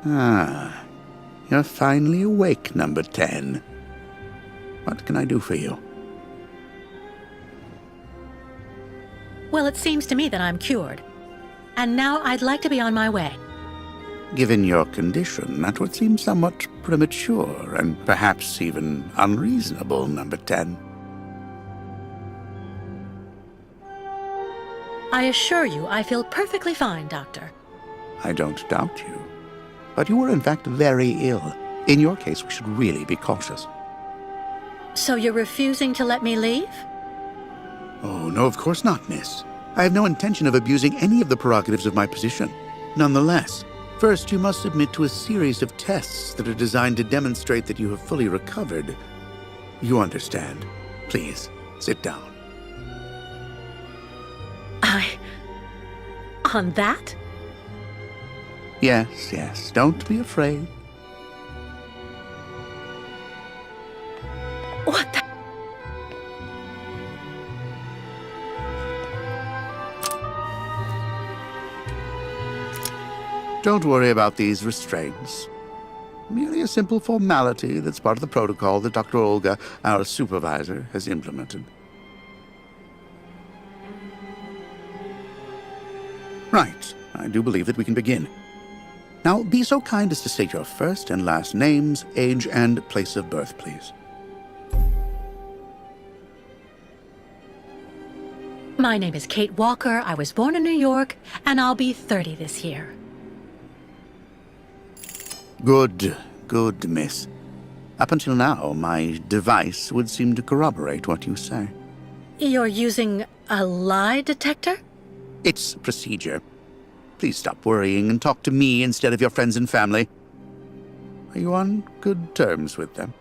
Ah, you're finally awake, number 10. What can I do for you? Well, it seems to me that I'm cured. And now I'd like to be on my way. Given your condition, that would seem somewhat premature and perhaps even unreasonable, number 10. I assure you I feel perfectly fine, Doctor. I don't doubt you. But you were in fact very ill. In your case, we should really be cautious. So you're refusing to let me leave? Oh, no, of course not, miss. I have no intention of abusing any of the prerogatives of my position. Nonetheless, first you must submit to a series of tests that are designed to demonstrate that you have fully recovered. You understand. Please, sit down. On that? Yes, yes, don't be afraid. What the? Don't worry about these restraints. Merely a simple formality that's part of the protocol that Dr. Olga, our supervisor, has implemented. Right. I do believe that we can begin. Now, be so kind as to state your first and last names, age, and place of birth, please. My name is Kate Walker. I was born in New York, and I'll be 30 this year. Good, miss. Up until now, my device would seem to corroborate what you say. You're using a lie detector? It's procedure. Please stop worrying and talk to me instead of your friends and family. Are you on good terms with them?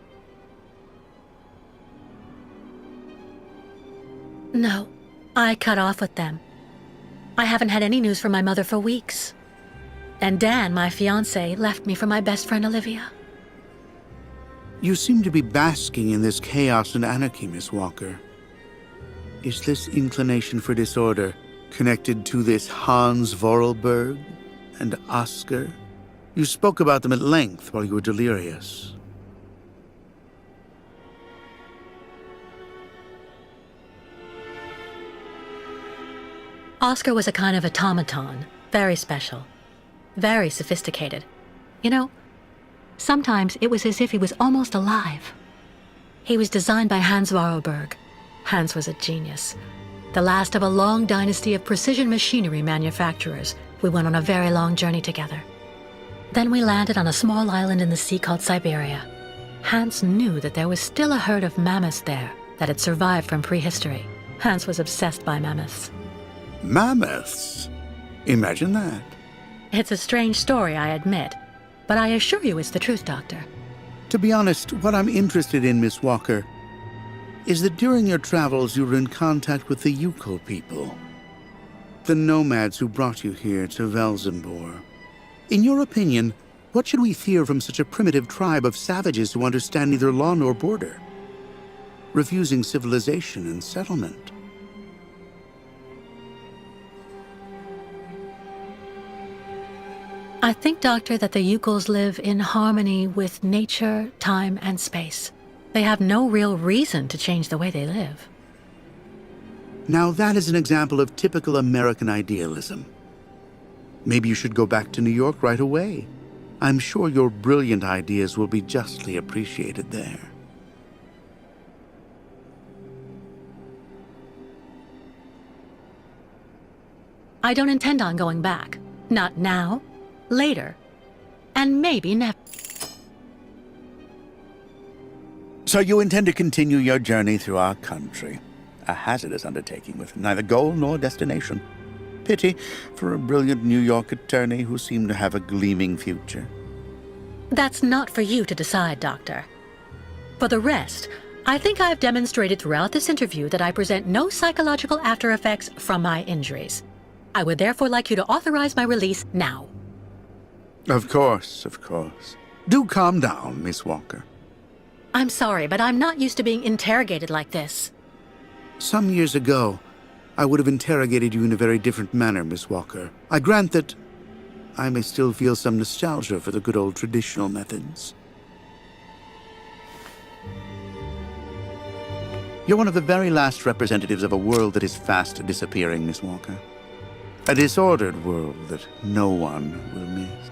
No, I cut off with them. I haven't had any news from my mother for weeks. And Dan, my fiancé, left me for my best friend Olivia. You seem to be basking in this chaos and anarchy, Miss Walker. Is this inclination for disorder connected to this Hans Vorarlberg and Oscar? You spoke about them at length while you were delirious. Oscar was a kind of automaton, very special, very sophisticated. You know, sometimes it was as if he was almost alive. He was designed by Hans Vorarlberg. Hans was a genius. The last of a long dynasty of precision machinery manufacturers. We went on a very long journey together. Then we landed on a small island in the sea called Syberia. Hans knew that there was still a herd of mammoths there that had survived from prehistory. Hans was obsessed by mammoths. Mammoths? Imagine that. It's a strange story, I admit, but I assure you it's the truth, Doctor. To be honest, what I'm interested in, Miss Walker, is that during your travels you were in contact with the Yukon people, the nomads who brought you here to Velzembor. In your opinion, what should we fear from such a primitive tribe of savages who understand neither law nor border, refusing civilization and settlement? I think, Doctor, that the Yukols live in harmony with nature, time, and space. They have no real reason to change the way they live. Now that is an example of typical American idealism. Maybe you should go back to New York right away. I'm sure your brilliant ideas will be justly appreciated there. I don't intend on going back. Not now. Later. And maybe never. So you intend to continue your journey through our country. A hazardous undertaking with neither goal nor destination. Pity for a brilliant New York attorney who seemed to have a gleaming future. That's not for you to decide, Doctor. For the rest, I think I've demonstrated throughout this interview that I present no psychological after effects from my injuries. I would therefore like you to authorize my release now. Of course, of course. Do calm down, Miss Walker. I'm sorry, but I'm not used to being interrogated like this. Some years ago, I would have interrogated you in a very different manner, Miss Walker. I grant that I may still feel some nostalgia for the good old traditional methods. You're one of the very last representatives of a world that is fast disappearing, Miss Walker. A disordered world that no one will miss.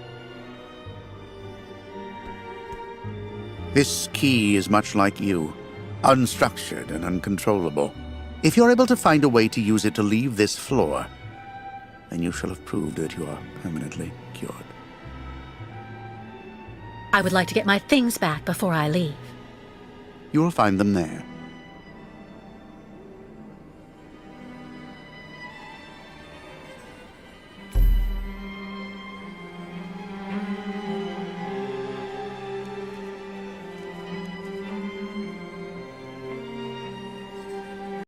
This key is much like you, unstructured and uncontrollable. If you're able to find a way to use it to leave this floor, then you shall have proved that you are permanently cured. I would like to get my things back before I leave. You will find them there.